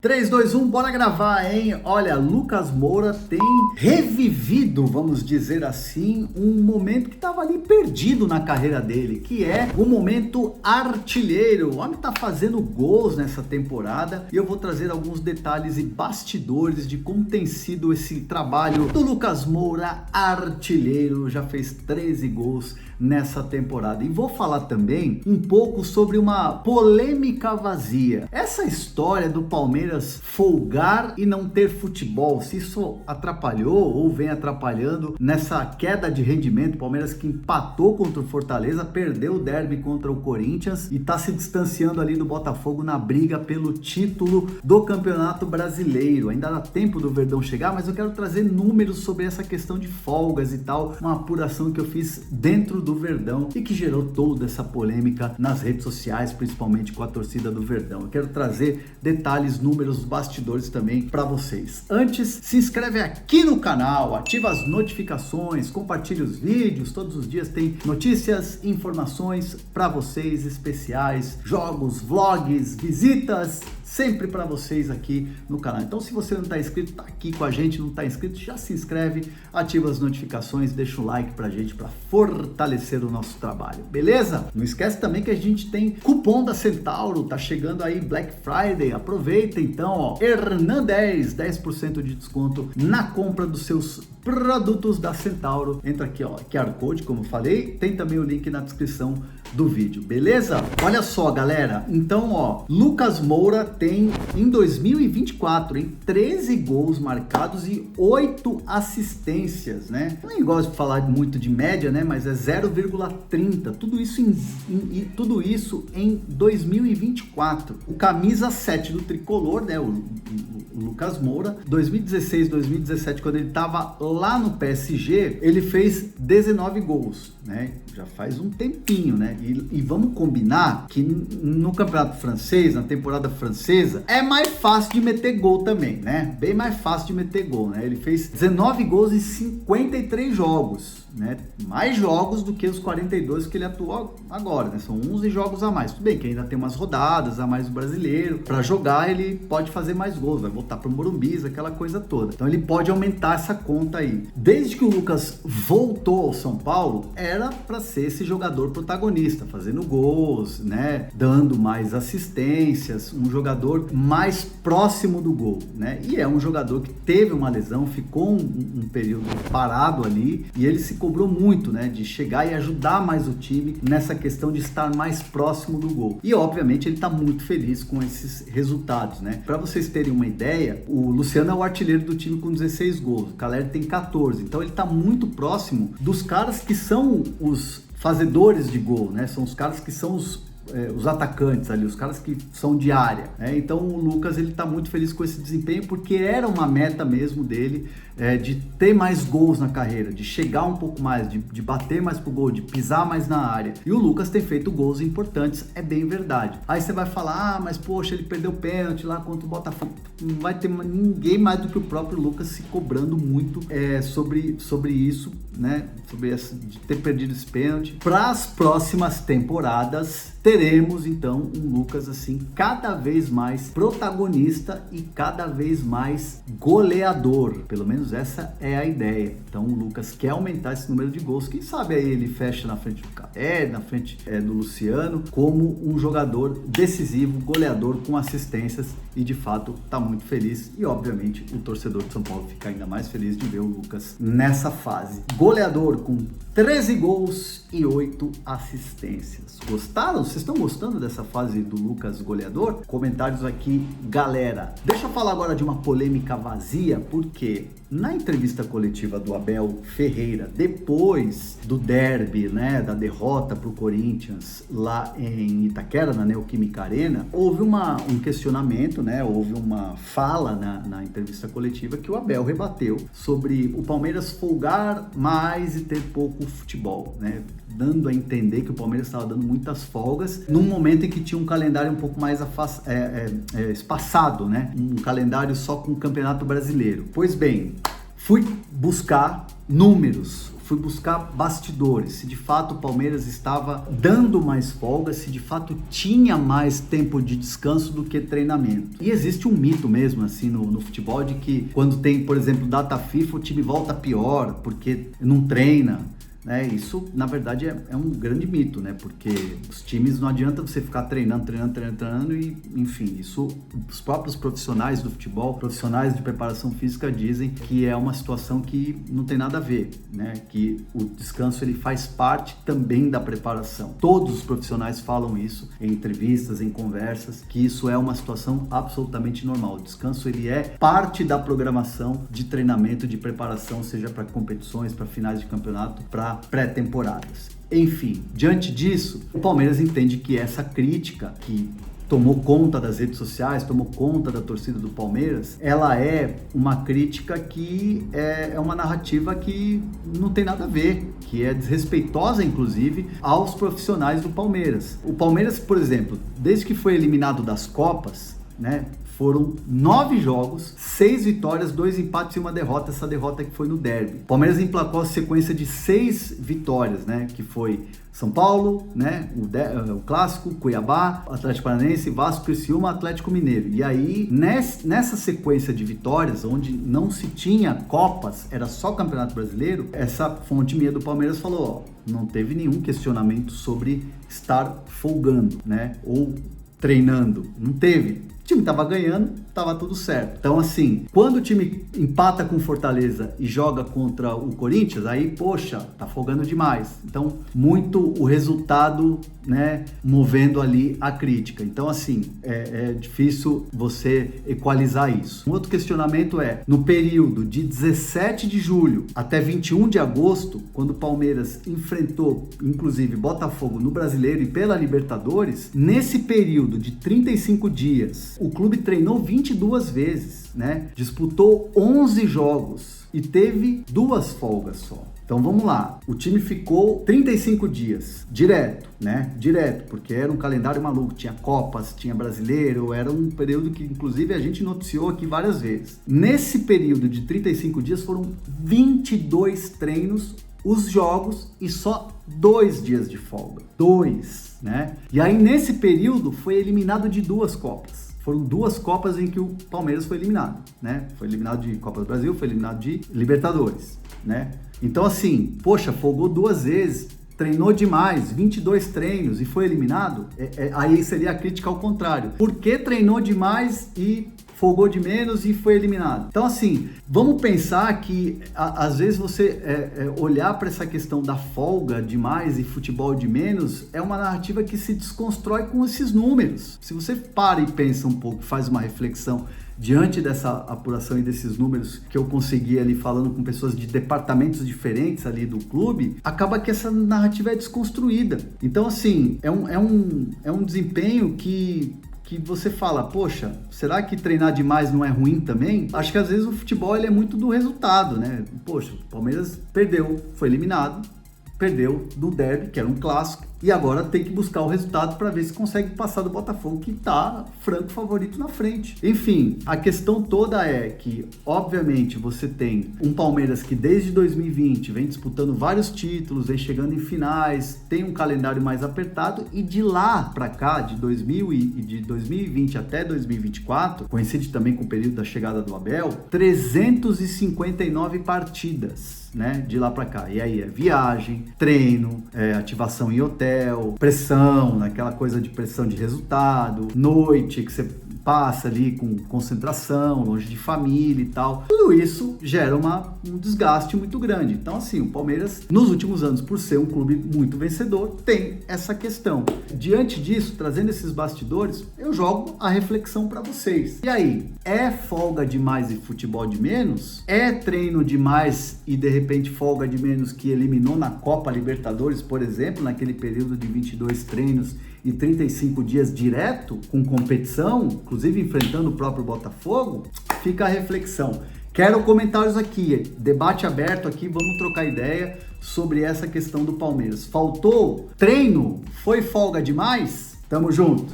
3, 2, 1, bora gravar, hein? Olha, Lucas Moura tem revivido, vamos dizer assim, um momento que estava ali perdido na carreira dele, que é o momento artilheiro. O homem tá fazendo gols nessa temporada e eu vou trazer alguns detalhes e bastidores de como tem sido esse trabalho do Lucas Moura artilheiro. Já fez 13 gols nessa temporada. E vou falar também um pouco sobre uma polêmica vazia. Essa história do Palmeiras folgar e não ter futebol, se isso atrapalhou ou vem atrapalhando nessa queda de rendimento. Palmeiras que empatou contra o Fortaleza, perdeu o derby contra o Corinthians e tá se distanciando ali do Botafogo na briga pelo título do Campeonato Brasileiro. Ainda dá tempo do Verdão chegar, mas eu quero trazer números sobre essa questão de folgas e tal, uma apuração que eu fiz dentro do Verdão e que gerou toda essa polêmica nas redes sociais, principalmente com a torcida do Verdão. Eu quero trazer detalhes, números, bastidores também para vocês. Antes, se inscreve aqui no canal, ativa as notificações, compartilha os vídeos, todos os dias tem notícias, informações para vocês especiais, jogos, vlogs, visitas, sempre para vocês aqui no canal. Então, se você não está inscrito, tá aqui com a gente, não está inscrito, já se inscreve, ativa as notificações, deixa o like pra gente para fortalecer o nosso trabalho, beleza? Não esquece também que a gente tem cupom da Centauro, tá chegando aí Black Friday, aproveita então, ó, Hernan10, 10% de desconto na compra dos seus produtos da Centauro. Entra aqui, ó, QR Code, como eu falei, tem também o link na descrição do vídeo, beleza? Olha só, galera, então, ó, Lucas Moura tem em 2024, em 13 gols marcados e 8 assistências, né? Eu nem gosto de falar muito de média, né? Mas é 0,30, tudo isso em 2024. O camisa 7 do tricolor, né? O Lucas Moura, 2016, 2017, quando ele tava lá no PSG, ele fez 19 gols, né? Já faz um tempinho, né? E vamos combinar que no campeonato francês, na temporada francesa, é mais fácil de meter gol também, né? Bem mais fácil de meter gol, né? Ele fez 19 gols em 53 jogos, né? Mais jogos do que os 42 que ele atuou agora, né? São 11 jogos a mais. Tudo bem que ainda tem umas rodadas a mais do brasileiro. Para jogar, ele pode fazer mais gols, vai voltar pro Morumbi, aquela coisa toda. Então ele pode aumentar essa conta aí. Desde que o Lucas voltou ao São Paulo, era para ser esse jogador protagonista, fazendo gols, né? Dando mais assistências, um jogador mais próximo do gol, né? E é um jogador que teve uma lesão, ficou um período parado ali e ele se cobrou muito, né? De chegar e ajudar mais o time nessa questão de estar mais próximo do gol. E obviamente ele tá muito feliz com esses resultados, né? Para vocês terem uma ideia, o Luciano é o artilheiro do time com 16 gols, o Caleri tem 14, então ele tá muito próximo dos caras que são os fazedores de gol, né? São os caras que são os atacantes ali, os caras que são de área, né? Então o Lucas, ele tá muito feliz com esse desempenho, porque era uma meta mesmo dele, de ter mais gols na carreira, de chegar um pouco mais, de bater mais pro gol, de pisar mais na área. E o Lucas tem feito gols importantes, é bem verdade. Aí você vai falar, mas poxa, ele perdeu pênalti lá contra o Botafogo. Não vai ter ninguém mais do que o próprio Lucas se cobrando muito sobre isso, né? Sobre de ter perdido esse pênalti. Para as próximas temporadas, teremos então um Lucas assim cada vez mais protagonista e cada vez mais goleador. Pelo menos essa é a ideia. Então o Lucas quer aumentar esse número de gols. Quem sabe aí ele fecha na frente do Caleri, na frente do Luciano, como um jogador decisivo, goleador com assistências, e de fato tá muito feliz. E obviamente o torcedor de São Paulo fica ainda mais feliz de ver o Lucas nessa fase. Goleador com 13 gols e 8 assistências. Gostaram? Vocês estão gostando dessa fase do Lucas goleador? Comentários aqui, galera. Deixa eu falar agora de uma polêmica vazia, porque na entrevista coletiva do Abel Ferreira, depois do derby, né, da derrota pro Corinthians lá em Itaquera, na Neoquímica Arena, houve um questionamento, né, houve uma fala na entrevista coletiva que o Abel rebateu sobre o Palmeiras folgar mais e ter pouco futebol, né, dando a entender que o Palmeiras estava dando muitas folgas num momento em que tinha um calendário um pouco mais espaçado, né, um calendário só com o Campeonato Brasileiro. Pois bem, fui buscar números, fui buscar bastidores, se de fato o Palmeiras estava dando mais folga, se de fato tinha mais tempo de descanso do que treinamento. E existe um mito mesmo, assim, no futebol, de que quando tem, por exemplo, data FIFA, o time volta pior, porque não treina. Isso, na verdade, é um grande mito, né? Porque os times, não adianta você ficar treinando e, enfim, isso os próprios profissionais do futebol, profissionais de preparação física dizem que é uma situação que não tem nada a ver, né? Que o descanso, ele faz parte também da preparação. Todos os profissionais falam isso em entrevistas, em conversas, que isso é uma situação absolutamente normal. O descanso, ele é parte da programação de treinamento, de preparação, seja para competições, para finais de campeonato, para pré-temporadas. Enfim, diante disso, o Palmeiras entende que essa crítica que tomou conta das redes sociais, tomou conta da torcida do Palmeiras, ela é uma crítica que é uma narrativa que não tem nada a ver, que é desrespeitosa, inclusive, aos profissionais do Palmeiras. O Palmeiras, por exemplo, desde que foi eliminado das Copas, né, foram 9 jogos, 6 vitórias, 2 empates e uma derrota. Essa derrota que foi no derby. O Palmeiras emplacou a sequência de 6 vitórias, né? Que foi São Paulo, né? O Clássico, Cuiabá, Atlético Paranaense, Vasco, Criciúma, Atlético Mineiro. E aí, nessa sequência de vitórias, onde não se tinha Copas, era só Campeonato Brasileiro, essa fonte minha do Palmeiras falou, não teve nenhum questionamento sobre estar folgando, né? Ou treinando. Não teve. O time tava ganhando, tava tudo certo. Então, assim, quando o time empata com Fortaleza e joga contra o Corinthians, aí, poxa, tá folgando demais. Então, muito o resultado, né, movendo ali a crítica. Então, assim, é difícil você equalizar isso. Um outro questionamento é, no período de 17 de julho até 21 de agosto, quando o Palmeiras enfrentou, inclusive, Botafogo no Brasileiro e pela Libertadores, nesse período de 35 dias, o clube treinou 22 vezes, né? Disputou 11 jogos e teve 2 folgas só. Então vamos lá, o time ficou 35 dias, direto, né? Direto, porque era um calendário maluco, tinha Copas, tinha Brasileiro, era um período que inclusive a gente noticiou aqui várias vezes. Nesse período de 35 dias foram 22 treinos, os jogos e só 2 dias de folga. 2, né? E aí nesse período foi eliminado de 2 Copas. Foram 2 Copas em que o Palmeiras foi eliminado, né? Foi eliminado de Copa do Brasil, foi eliminado de Libertadores, né? Então, assim, poxa, folgou 2 vezes, treinou demais, 22 treinos e foi eliminado? Aí seria a crítica ao contrário. Por que treinou demais e folgou de menos e foi eliminado? Então, assim, vamos pensar que às vezes você olhar para essa questão da folga demais e futebol de menos é uma narrativa que se desconstrói com esses números. Se você para e pensa um pouco, faz uma reflexão diante dessa apuração e desses números que eu consegui ali falando com pessoas de departamentos diferentes ali do clube, acaba que essa narrativa é desconstruída. Então, assim, é um desempenho que você fala, poxa, será que treinar demais não é ruim também? Acho que às vezes o futebol ele é muito do resultado, né? Poxa, o Palmeiras perdeu, foi eliminado, perdeu do derby, que era um clássico, e agora tem que buscar o resultado para ver se consegue passar do Botafogo, que está franco favorito na frente. Enfim, a questão toda é que, obviamente, você tem um Palmeiras que desde 2020 vem disputando vários títulos, vem chegando em finais, tem um calendário mais apertado, e de lá para cá, de 2020 até 2024, coincide também com o período da chegada do Abel, 359 partidas, né, de lá para cá. E aí é viagem, treino, ativação em hotel, pressão, aquela coisa de pressão de resultado, noite que você passa ali com concentração, longe de família e tal. Tudo isso gera um desgaste muito grande. Então, assim, o Palmeiras, nos últimos anos, por ser um clube muito vencedor, tem essa questão. Diante disso, trazendo esses bastidores, eu jogo a reflexão para vocês. E aí, é folga demais e futebol de menos? É treino demais e, de repente, folga de menos que eliminou na Copa Libertadores, por exemplo, naquele período de 22 treinos e 35 dias direto, com competição, inclusive enfrentando o próprio Botafogo? Fica a reflexão. Quero comentários aqui, debate aberto aqui, vamos trocar ideia sobre essa questão do Palmeiras. Faltou treino? Foi folga demais? Tamo junto!